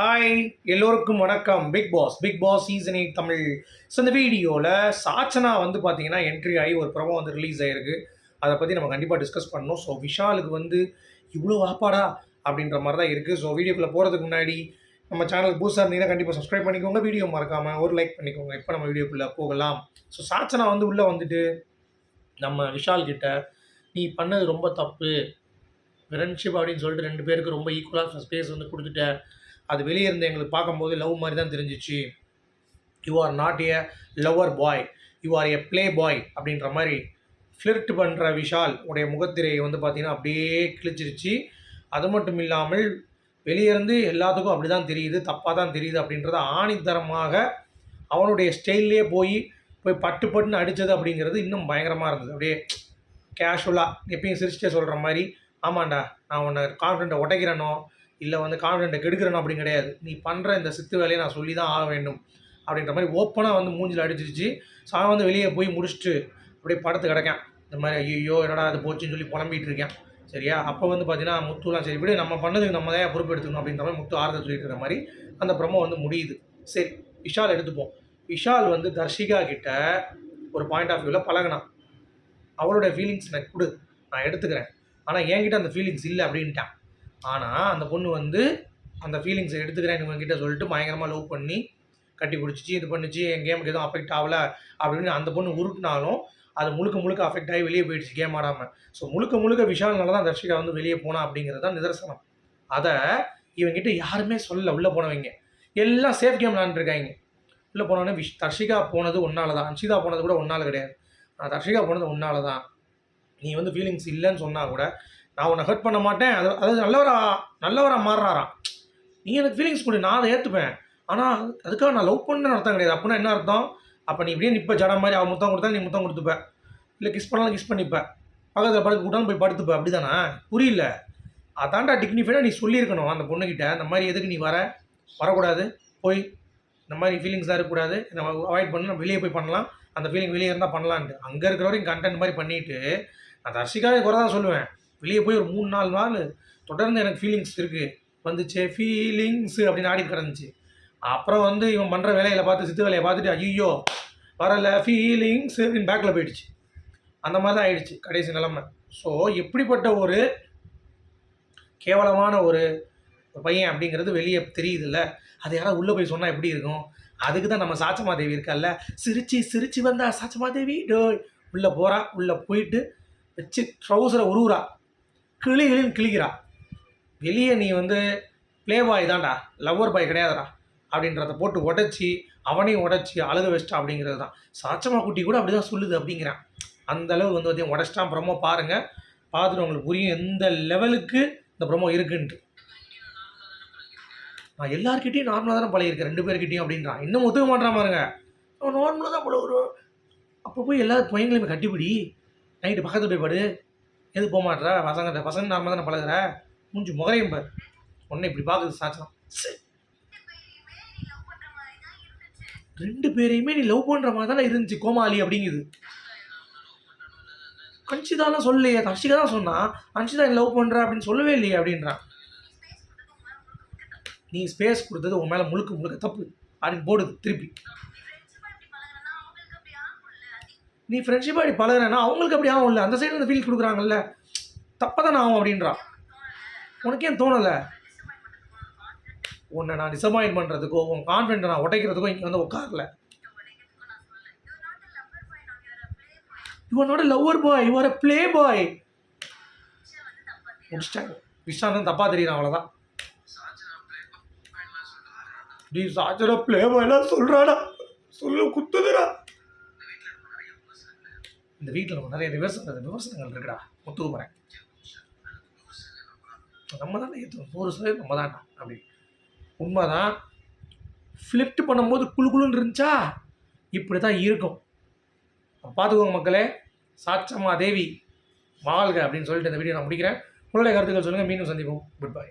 Hi எல்லோருக்கும் வணக்கம். Bigg Boss season 8 Tamil. So இந்த வீடியோவில் சாச்சனா வந்து பார்த்தீங்கன்னா என்ட்ரி ஆகி ஒரு ப்ரோமோ வந்து ரிலீஸ் ஆகிருக்கு. அதை பற்றி நம்ம கண்டிப்பாக டிஸ்கஸ் பண்ணணும். ஸோ விஷாலுக்கு வந்து இவ்வளோ வாப்பாடா அப்படின்ற மாதிரி தான் இருக்குது. ஸோ வீடியோக்குள்ளே போகிறதுக்கு முன்னாடி நம்ம சேனலுக்கு புதுசாக இருந்தீங்கன்னா கண்டிப்பாக சப்ஸ்கிரைப் பண்ணிக்கோங்க. வீடியோ மறக்காமல் ஒரு லைக் பண்ணிக்கோங்க. இப்போ நம்ம வீடியோக்குள்ளே போகலாம். ஸோ சாச்சனா வந்து உள்ளே வந்துட்டு நம்ம விஷால் கிட்ட நீ பண்ணது ரொம்ப தப்பு, ஃப்ரெண்ட்ஷிப் அப்படின்னு சொல்லிட்டு 2 பேருக்கு ரொம்ப ஈக்குவலாக ஸ்பேஸ் வந்து கொடுத்துட்ட. அது வெளியே இருந்து எங்களுக்கு பார்க்கும்போது லவ் மாதிரி தான் தெரிஞ்சிச்சு. You are not a lover boy, you R A play boy அப்படின்ற மாதிரி ஃப்ளிர்ட் பண்ணுற விஷால் உடைய முகத்திரையை வந்து பார்த்திங்கன்னா அப்படியே கிழிச்சிருச்சு. அது மட்டும் இல்லாமல் வெளியே இருந்து எல்லாத்துக்கும் அப்படி தான் தெரியுது, தப்பாக தான் தெரியுது அப்படின்றத ஆணித்தரமாக அவனுடைய ஸ்டைல்லே போய் பட்டுன்னு அடித்தது அப்படிங்கிறது இன்னும் பயங்கரமாக இருந்தது. அப்படியே கேஷுவலாக எப்பயும் சிரிச்சிட்டே சொல்கிற மாதிரி, ஆமாண்டா நான் உன்னை கான்ஃபிடென்ட்டை உடைக்கிறேனோ இல்லை வந்து கான்ஃபிடென்ட்டை கெடுக்கிறேனோ அப்படின்னு கிடையாது, நீ பண்ணுற இந்த சித்து வேலையை நான் சொல்லி தான் ஆக வேண்டும் அப்படின்ற மாதிரி ஓப்பனாக வந்து மூஞ்சில் அடிச்சிருச்சு. ஸோ அவன் வந்து வெளியே போய் முடிச்சுட்டு அப்படியே படுத்து கிடக்கேன். இந்த மாதிரி ஐயோ என்னடா அது போச்சுன்னு சொல்லி புலம்பிகிட்டு இருக்கேன். சரியா? அப்போ வந்து பார்த்தீங்கன்னா முத்துலாம் சரி இப்படி நம்ம பண்ணதுக்கு நம்ம தான் பொறுப்பு எடுத்துக்கணும் அப்படின்ற மாதிரி முத்து ஆறுதல் சொல்லிட்டு இருக்கிற மாதிரி அந்த ப்ரோமோ வந்து முடியுது. சரி, விஷால் எடுத்துப்போம். விஷால் வந்து தர்ஷிகா கிட்ட ஒரு பாயிண்ட் ஆஃப் வியூவில் பழகினான். அவளுடைய ஃபீலிங்ஸ் எனக்கு கொடு, நான் எடுத்துக்கிறேன், ஆனால் என்கிட்ட அந்த ஃபீலிங்ஸ் இல்லை அப்படின்ட்டான். ஆனால் அந்த பொண்ணு வந்து அந்த ஃபீலிங்ஸை எடுத்துக்கிறேன் இவங்ககிட்ட சொல்லிட்டு பயங்கரமாக லவ் பண்ணி கட்டி பிடிச்சிச்சு, இது பண்ணிச்சு, என் கேமுக்கு எதுவும் அஃபெக்ட் ஆகலை அப்படின்னு அந்த பொண்ணு உருட்டினாலும் அது முழுக்க அஃபெக்ட் ஆகி வெளியே போயிடுச்சு கேம் ஆடாமல். ஸோ முழுக்க விஷால்னால தான் தர்ஷிகா வந்து வெளியே போனா அப்படிங்கிறது தான் நிதர்சனம். அதை இவங்ககிட்ட யாருமே சொல்ல. உள்ளே போனவங்க எல்லாம் சேஃப் கேம் விளாண்டுருக்காங்க. உள்ளே போனோடனே தர்ஷிகா போனது ஒன்றால் தான், அன்ஷிதா போனது கூட ஒன்றால் கிடையாது. நான் தர்ஷிகா போனது ஒன்றால் தான். நீ வந்து ஃபீலிங்ஸ் இல்லைன்னு சொன்னால் கூட நான் உன்னை ஹர்ட் பண்ண மாட்டேன், அதாவது நல்லவராக மாறுறாராம். நீ எனக்கு ஃபீலிங்ஸ் கொடு, நான் அதை ஏற்றுப்பேன், ஆனால் அதுக்காக நான் லவ் பண்ணுன்னு அர்த்தம் கிடையாது. அப்படின்னா என்ன அர்த்தம்? அப்போ நீ இப்படியே நிற்ப ஜட மாதிரி, அவன் முத்தம் கொடுத்தா நீ முத்தம் கொடுத்துப்ப, இல்லை கிஸ் பண்ணாலும் கிஸ் பண்ணிப்ப, பக்கத்தில் படுக்க கூட்டாலும் போய் படுத்துப்ப, அப்படி தானே? புரியல. அதான்டா டிக்னிஃபைடாக நீ சொல்லியிருக்கணும் அந்த பொண்ணுக்கிட்ட. இந்த மாதிரி எதுக்கு நீ வரக்கூடாது, போய் இந்த மாதிரி ஃபீலிங்ஸ் தான் இருக்கக்கூடாது, நம்ம அவாய்ட் பண்ணி நம்ம வெளியே போய் பண்ணலாம், அந்த ஃபீலிங் வெளியே இருந்தால் பண்ணலான்ட்டு அங்கே இருக்கிற வரைக்கும் கண்டென்ட் மாதிரி பண்ணிவிட்டு நான் தர்ஷிகாவே குறை தான் சொல்லுவேன். வெளியே போய் ஒரு 3-4 நாள் தொடர்ந்து எனக்கு ஃபீலிங்ஸ் இருக்குது வந்துச்சு, ஃபீலிங்ஸு அப்படின்னு ஆடி கிடந்துச்சு. அப்புறம் வந்து இவன் பண்ணுற வேலையில் பார்த்து சித்து வேலையை பார்த்துட்டு ஐயோ வரலை ஃபீலிங்ஸு அப்படின்னு பேக்கில் போயிடுச்சு. அந்த மாதிரி தான் ஆயிடுச்சு கடைசி நிலைமை. ஸோ எப்படிப்பட்ட ஒரு கேவலமான ஒரு பையன் அப்படிங்கிறது வெளியே தெரியுதுல்ல. அது யாராவது உள்ளே போய் சொன்னால் எப்படி இருக்கும்? அதுக்கு தான் நம்ம சாச்சமாதேவி இருக்கல்ல, சிரிச்சு வந்தா சாச்சமாதேவி உள்ளே போகிறா. உள்ளே போயிட்டு வச்சு ட்ரௌசரை உருவுறா, கிளிகிறா. வெளியே நீ வந்து ப்ளே பாய் தான்டா, லவ்வர் பாய் கிடையாதுடா அப்படின்றத போட்டு உடச்சி அவனையும் உடச்சி அழுக வச்சிட்டா அப்படிங்கிறது தான். சாச்சமா குட்டி கூட அப்படி தான் சொல்லுது அப்படிங்கிறான். அந்த அளவு வந்து பார்த்தீங்கன்னா உடச்சிட்டான். ப்ரோமோ பாருங்கள், பார்த்துட்டு உங்களுக்கு புரியும் எந்த லெவலுக்கு இந்த ப்ரோமோ இருக்குன்ட்டு. நான் எல்லாருக்கிட்டையும் நார்மலாக தானே பழகிருக்கேன் 2 பேர்கிட்டையும் அப்படின்றான். இன்னும் ஒத்துக்க மாட்டான் பாருங்க. அவன் நார்மலாக தான் பழகுறோம். அப்போ போய் எல்லா பையங்களையுமே கட்டிப்பிடி, நைட்டு பக்கத்தில் போய் படு, எது போக மாட்டேற பசங்க நார்மலாக தானே பழகுற, மூஞ்சி முகரையும் பார், ஒன்றை இப்படி பார்க்குது சாச்சலாம். 2 பேரையுமே நீ லவ் பண்ணுற மாதிரி தானே இருந்துச்சு கோமாளி அப்படிங்குது. அன்ஷிதாலாம் சொல்லலையே, தர்ஷிகா தான் சொன்னா, அன்ஷிதா நீ லவ் பண்ணுற அப்படின்னு சொல்லவே இல்லையே அப்படின்றான். நீ ஸ்பேஸ் கொடுத்தது உன் மேலே முழுக்க தப்பு அப்படின்னு போடுது திருப்பி. நீ ஃப்ரெண்ட்ஷிப்பாக அப்படி பழகுறேன்னா அவங்களுக்கு அப்படி ஆகும் இல்லை, அந்த சைடு வந்து ஃபீல் கொடுக்குறாங்கல்ல, தப்பாக தானே ஆகும் அப்படின்றான். உனக்கு ஏன் தோணலை? உன்னை நான் டிசப்பாயின்ட் பண்ணுறதுக்கோ உன் கான்ஃபிடென்ட்டை நான் உடைக்கிறதுக்கோ இங்கே வந்து உட்காரல. You are not a lover boy, you are a playboy. முடிச்சிட்டாங்க. விஷால் தான் தப்பாக தெரியுறான், அவ்வளோதான். நீ சாச்சரா ப்ளே பாய்லாம் சொல்கிறாடா, சொல்லு குத்துதுடா. இந்த வீட்டில் நம்ம நிறைய விமர்சனங்கள் இருக்குடா, ஒத்துக்க போகிறேன். நம்ம தானே ஏற்றுவோம் 100% நம்ம தான்டா அப்படி. உண்மைதான். ஃப்ளிப்ட் பண்ணும்போது குழுன்னு இருந்துச்சா இப்படி தான் இருக்கும். பார்த்துக்கோங்க மக்களே. சாச்சமா தேவி வாழ்க அப்படின்னு சொல்லிட்டு இந்த வீடியோ நான் முடிக்கிறேன். உங்களுடைய கருத்துக்கள் சொல்லுங்கள். மீண்டும் சந்திப்போம். Good bye.